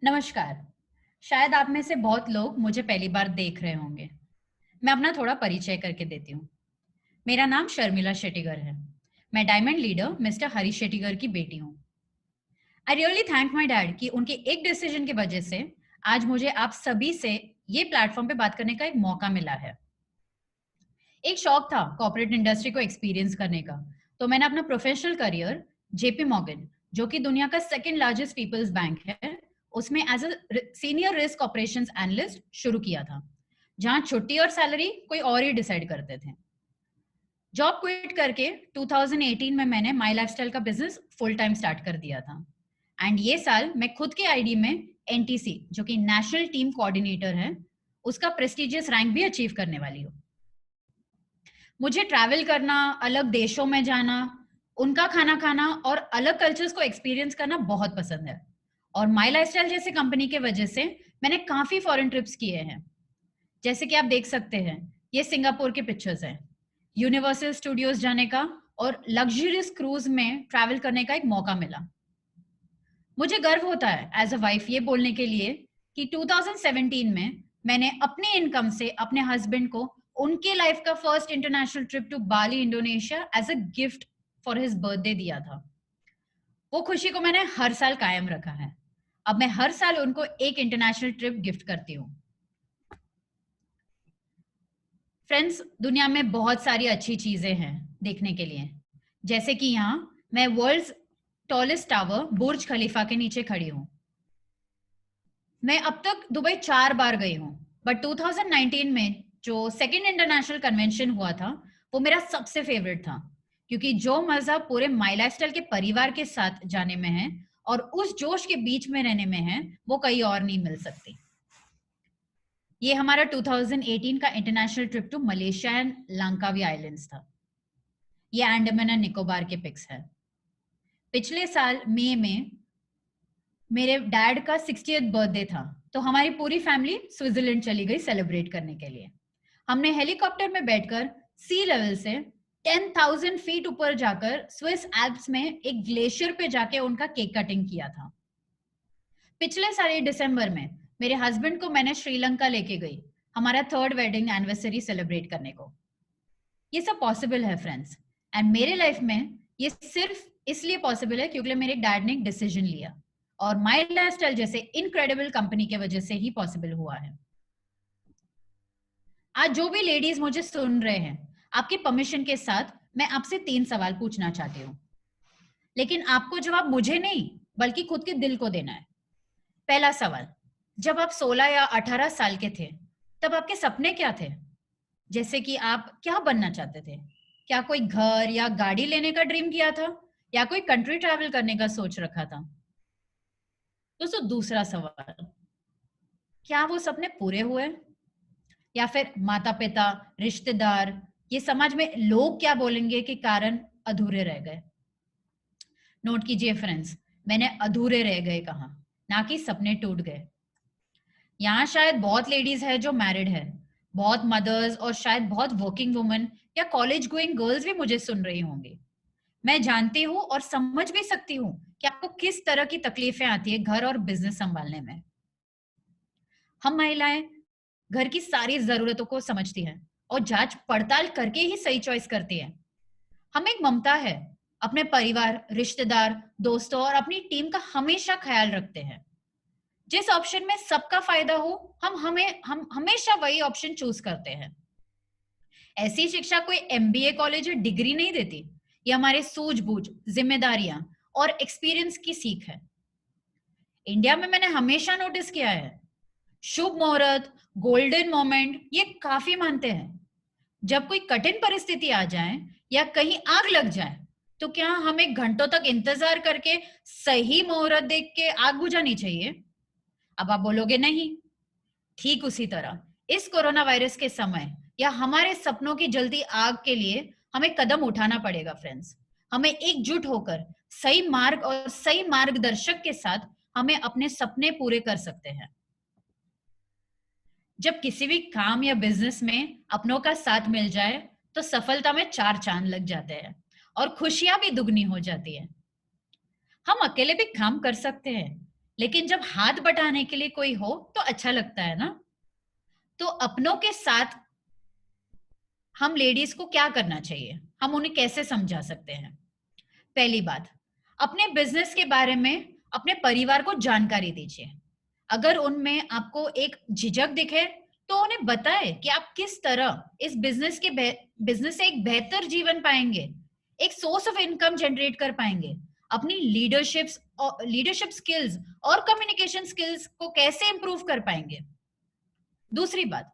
नमस्कार। शायद आप में से बहुत लोग मुझे पहली बार देख रहे होंगे। मैं अपना थोड़ा परिचय करके देती हूँ। मेरा नाम शर्मिला शेट्टीगर है। मैं diamond leader mister Harish Shettigar की बेटी हूँ। I really thank my dad कि उनके एक डिसीजन की वजह से आज मुझे आप सभी से ये प्लेटफॉर्म पे बात करने का एक मौका मिला है। एक शौक था कॉर्पोरेट इंडस्ट्री को एक्सपीरियंस करने का, तो मैंने अपना प्रोफेशनल करियर जेपी मॉर्गन, जो कि दुनिया का सेकंड लार्जेस्ट पीपल्स बैंक है, उसमें as a senior risk operations analyst शुरू किया था, जहां छुट्टी और सैलरी कोई और ही डिसाइड करते थे। जॉब क्विट करके 2018 में मैंने माई लाइफस्टाइल का बिजनेस फुल टाइम स्टार्ट कर दिया था। एंड ये साल मैं खुद के आईडी में एनटीसी, जो कि नेशनल टीम कोऑर्डिनेटर है, उसका प्रेस्टिजियस रैंक भी अचीव करने वाली हूँ। मुझे ट्रैवल करना, अलग देशों में जाना, उनका खाना खाना और अलग कल्चर्स को एक्सपीरियंस करना बहुत पसंद है। और माई लाइफस्टाइल जैसे कंपनी के वजह से मैंने काफी फॉरेन ट्रिप्स किए हैं। जैसे कि आप देख सकते हैं, ये सिंगापुर के पिक्चर्स हैं। यूनिवर्सल स्टूडियोज जाने का और लग्जरियस क्रूज में ट्रैवल करने का एक मौका मिला। मुझे गर्व होता है एज अ वाइफ ये बोलने के लिए कि 2017 में मैंने अपनी इनकम से अपने हस्बैंड को उनके लाइफ का first international trip to Bali Indonesia as a gift for his birthday दिया था। वो खुशी को मैंने हर साल कायम रखा है। अब मैं हर साल उनको एक इंटरनेशनल ट्रिप गिफ्ट करती हूँ। फ्रेंड्स, दुनिया में बहुत सारी अच्छी चीजें हैं देखने के लिए। जैसे कि यहाँ मैं वर्ल्ड्स टॉलेस्ट टावर बुर्ज खलीफा के नीचे खड़ी हूँ। मैं अब तक दुबई 4 बार गई हूँ, बट 2019 में जो सेकेंड इंटरनेशनल कन्वेंशन हुआ था, वो मेरा सबसे फेवरेट था, क्योंकि जो मजा पूरे माई लाइफस्टाइल के परिवार के साथ जाने में है और उस जोश के बीच में रहने में है, वो कहीं और नहीं मिल सकती। ये हमारा 2018 का international trip to Malaysia and Langkawi islands था। ये अंडमान एंड निकोबार के पिक्स है। पिछले साल मई में मेरे डैड का 60th बर्थडे था, तो हमारी पूरी फैमिली स्विट्जरलैंड चली गई सेलिब्रेट करने के लिए। हमने हेलीकॉप्टर में बैठकर सी लेवल से 10,000 फीट ऊपर जाकर स्विस एल्प्स में एक ग्लेशियर पे जाके उनका केक कटिंग किया था। पिछले साल दिसंबर में मेरे हस्बैंड को मैंने श्रीलंका लेके गई, हमारा 3rd वेडिंग एनिवर्सरी सेलिब्रेट करने को। ये सब पॉसिबल है फ्रेंड्स, एंड मेरे लाइफ में ये सिर्फ इसलिए पॉसिबल है क्योंकि मेरे डैड ने एक डिसीजन लिया, और माई लाइफस्टाइल जैसे इनक्रेडिबल कंपनी के वजह से ही पॉसिबल हुआ है। आज जो भी लेडीज मुझे सुन रहे हैं, आपकी परमिशन के साथ मैं आपसे 3 सवाल पूछना चाहती हूँ, लेकिन आपको जवाब मुझे नहीं बल्कि खुद के दिल को देना है। पहला सवाल, जब आप 16 या 18 साल के थे, तब आपके सपने क्या थे? जैसे कि आप क्या बनना चाहते थे? क्या कोई घर या गाड़ी लेने का ड्रीम किया था, या कोई कंट्री ट्रैवल करने का सोच रखा था? दोस्तों, दूसरा सवाल, क्या वो सपने पूरे हुए, या फिर माता पिता, रिश्तेदार, ये समाज में लोग क्या बोलेंगे के कारण अधूरे रह गए? नोट कीजिए फ्रेंड्स, मैंने अधूरे रह गए कहा, ना कि सपने टूट गए। यहाँ शायद बहुत लेडीज है जो मैरिड है, बहुत मदर्स और शायद बहुत वर्किंग वुमेन या कॉलेज गोइंग गर्ल्स भी मुझे सुन रही होंगी। मैं जानती हूँ और समझ भी सकती हूँ कि आपको किस तरह की तकलीफें आती है घर और बिजनेस संभालने में। हम महिलाएं घर की सारी जरूरतों को समझती हैं और जांच पड़ताल करके ही सही चॉइस करती हैं। हम एक ममता है, अपने परिवार, रिश्तेदार, दोस्तों और अपनी टीम का हमेशा ख्याल रखते हैं। जिस ऑप्शन में सबका फायदा हो, हम हमेशा वही ऑप्शन चूज करते हैं। ऐसी शिक्षा कोई एमबीए कॉलेज या डिग्री नहीं देती। ये हमारे सूझबूझ, जिम्मेदारियां और एक्सपीरियंस की सीख है। इंडिया में मैंने हमेशा नोटिस किया है, शुभ मुहूर्त, गोल्डन मोमेंट ये काफी मानते हैं। जब कोई कठिन परिस्थिति आ जाए या कहीं आग लग जाए, तो क्या हमें घंटों तक इंतजार करके सही मुहूर्त देख के आग बुझानी चाहिए? अब आप बोलोगे नहीं। ठीक उसी तरह इस कोरोना वायरस के समय या हमारे सपनों की जल्दी आग के लिए हमें कदम उठाना पड़ेगा फ्रेंड्स। हमें एकजुट होकर सही मार्ग और सही मार्गदर्शक के साथ हमें अपने सपने पूरे कर सकते हैं। जब किसी भी काम या बिजनेस में अपनों का साथ मिल जाए, तो सफलता में 4 चांद लग जाते हैं और खुशियां भी दुगनी हो जाती है। हम अकेले भी काम कर सकते हैं, लेकिन जब हाथ बटाने के लिए कोई हो तो अच्छा लगता है ना। तो अपनों के साथ हम लेडीज को क्या करना चाहिए, हम उन्हें कैसे समझा सकते हैं? पहली बात, अपने बिजनेस के बारे में अपने परिवार को जानकारी दीजिए। अगर उनमें आपको एक झिझक दिखे तो उन्हें बताएं कि आप किस तरह इस बिजनेस से एक बेहतर जीवन पाएंगे, एक सोर्स ऑफ इनकम जनरेट कर पाएंगे, अपनी लीडरशिप स्किल्स और कम्युनिकेशन स्किल्स को कैसे इंप्रूव कर पाएंगे। दूसरी बात,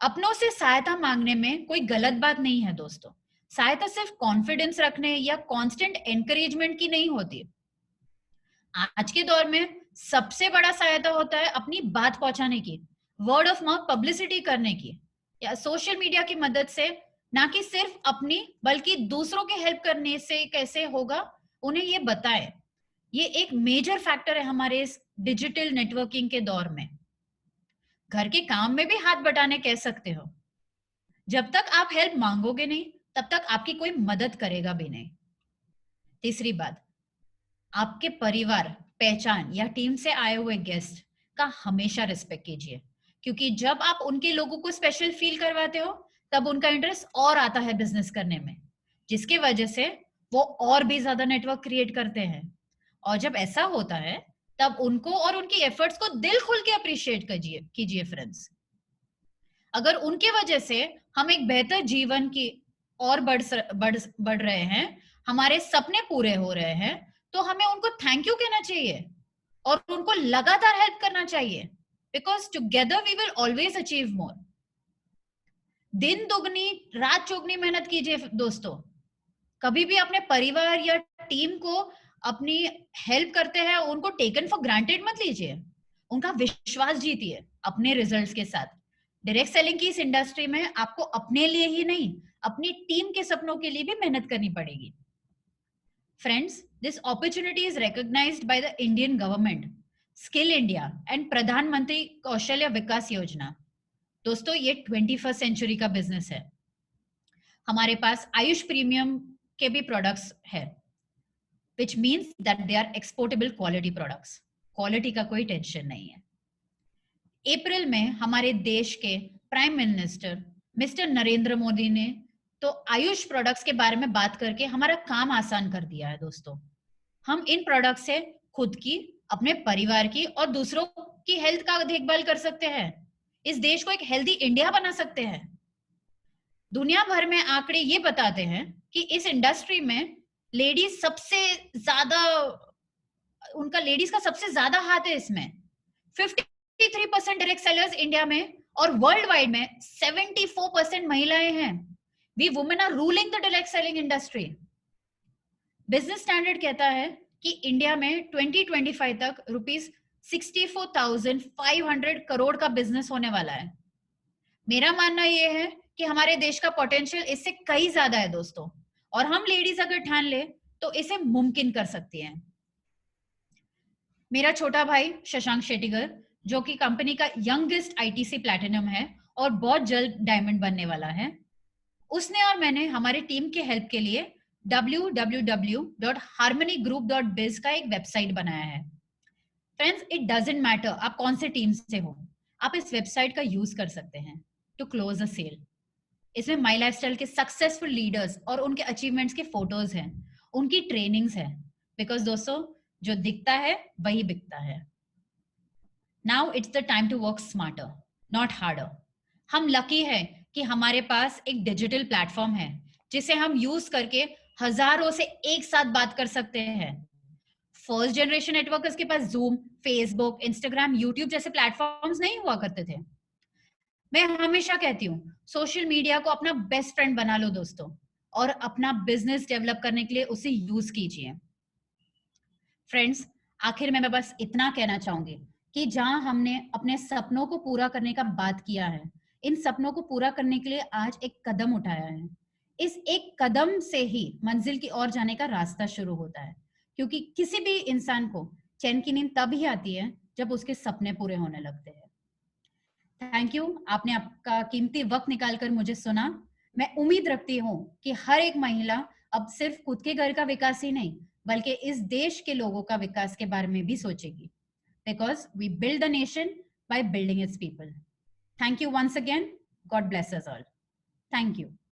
अपनों से सहायता मांगने में कोई गलत बात नहीं है दोस्तों। सहायता सिर्फ कॉन्फिडेंस रखने या कांस्टेंट एनकरेजमेंट की नहीं होती। आज के दौर में सबसे बड़ा सहायता होता है अपनी बात पहुंचाने की, वर्ड ऑफ माउथ पब्लिसिटी करने की, या सोशल मीडिया की मदद से। ना कि सिर्फ अपनी, बल्कि दूसरों की हेल्प करने से कैसे होगा, उन्हें ये बताएं। ये एक मेजर फैक्टर है हमारे इस डिजिटल नेटवर्किंग के दौर में। घर के काम में भी हाथ बटाने कह सकते हो। जब तक आप हेल्प मांगोगे नहीं, तब तक आपकी कोई मदद करेगा भी नहीं। तीसरी बात, आपके परिवार, पहचान या टीम से आए हुए गेस्ट का हमेशा रिस्पेक्ट कीजिए, क्योंकि जब आप उनके लोगों को स्पेशल फील करवाते हो तब उनका इंटरेस्ट और आता है बिजनेस करने में, जिसकी वजह से वो और भी ज्यादा नेटवर्क क्रिएट करते हैं। और जब ऐसा होता है तब उनको और उनकी एफर्ट्स को दिल खुल के अप्रिशिएट कीजिए फ्रेंड्स। अगर उनके वजह से हम एक बेहतर जीवन की और बढ़ रहे हैं, हमारे सपने पूरे हो रहे हैं, तो हमें उनको थैंक यू कहना चाहिए और उनको लगातार हेल्प करना चाहिए, because together we will always achieve more. दिन दुगनी रात चौगनी मेहनत कीजिए दोस्तों। कभी भी अपने परिवार या टीम को अपनी हेल्प करते हैं उनको टेकन फॉर ग्रांटेड मत लीजिए। उनका विश्वास जीतिए अपने रिजल्ट्स के साथ। डायरेक्ट सेलिंग की इस इंडस्ट्री में आपको अपने लिए ही नहीं, अपनी टीम के सपनों के लिए भी मेहनत करनी पड़ेगी। Friends, this opportunity is recognized by the Indian government, Skill India and प्रधानमंत्री कौशल्य विकास योजना। दोस्तों, ये 21st सेंचुरी का बिजनेस है। हमारे पास आयुष प्रीमियम के भी प्रोडक्ट्स है, which means that they are exportable quality products। Quality का कोई टेंशन नहीं है। अप्रैल में हमारे देश के prime minister mister Narendra Modi ने तो आयुष प्रोडक्ट्स के बारे में बात करके हमारा काम आसान कर दिया है दोस्तों। हम इन प्रोडक्ट से खुद की, अपने परिवार की और दूसरों की हेल्थ का देखभाल कर सकते हैं। इस देश को एक हेल्दी इंडिया बना सकते हैं। दुनिया भर में आंकड़े ये बताते हैं कि इस इंडस्ट्री में लेडीज सबसे ज्यादा, उनका लेडीज का सबसे ज्यादा हाथ है इसमें। 53% डायरेक्ट सेलर्स इंडिया में और वर्ल्ड वाइड में 74% महिलाएं हैं। We women are ruling the direct selling industry. Business Standard कहता है कि इंडिया में 2025 तक ₹64,500 करोड़ का बिजनेस होने वाला है। मेरा मानना यह है कि हमारे देश का पोटेंशियल इससे कई ज्यादा है दोस्तों, और हम लेडीज अगर ठान ले तो इसे मुमकिन कर सकती हैं। मेरा छोटा भाई शशांक शेट्टीगर, जो कि कंपनी का यंगेस्ट आईटीसी प्लैटिनम है और बहुत जल्द डायमंड बनने वाला है, उसने और मैंने हमारी टीम के हेल्प के लिए www.harmonygroup.biz का एक वेबसाइट बनाया है। फ्रेंड्स, इट डजंट मैटर आप कौन से टीम से हो, आप इस वेबसाइट का यूज कर सकते हैं टू क्लोज अ सेल। इसमें माई लाइफस्टाइल के सक्सेसफुल लीडर्स और उनके अचीवमेंट्स के फोटोज हैं, उनकी ट्रेनिंग्स हैं, बिकॉज दोस्तों जो दिखता है वही बिकता है। Now it's the time to work smarter, not harder. हम लकी है कि हमारे पास एक डिजिटल प्लेटफॉर्म है जिसे हम यूज करके हजारों से एक साथ बात कर सकते हैं। फर्स्ट जनरेशन नेटवर्कर्स के पास जूम, फेसबुक, इंस्टाग्राम, यूट्यूब जैसे प्लेटफॉर्म्स नहीं हुआ करते थे। मैं हमेशा कहती हूँ सोशल मीडिया को अपना बेस्ट फ्रेंड बना लो दोस्तों, और अपना बिजनेस डेवलप करने के लिए उसे यूज कीजिए। फ्रेंड्स, आखिर में मैं बस इतना कहना चाहूंगी कि जहां हमने अपने सपनों को पूरा करने का बात किया है, इन सपनों को पूरा करने के लिए आज एक कदम उठाया है। इस एक कदम से ही मंजिल की ओर जाने का रास्ता शुरू होता है, क्योंकि किसी भी इंसान को चैन की नींद तब ही आती है जब उसके सपने पूरे होने लगते हैं। थैंक यू, आपने आपका कीमती वक्त निकालकर मुझे सुना। मैं उम्मीद रखती हूँ कि हर एक महिला अब सिर्फ खुद के घर का विकास ही नहीं, बल्कि इस देश के लोगों का विकास के बारे में भी सोचेगी। because we build the nation by building its people. Thank you once again. God bless us all. Thank you.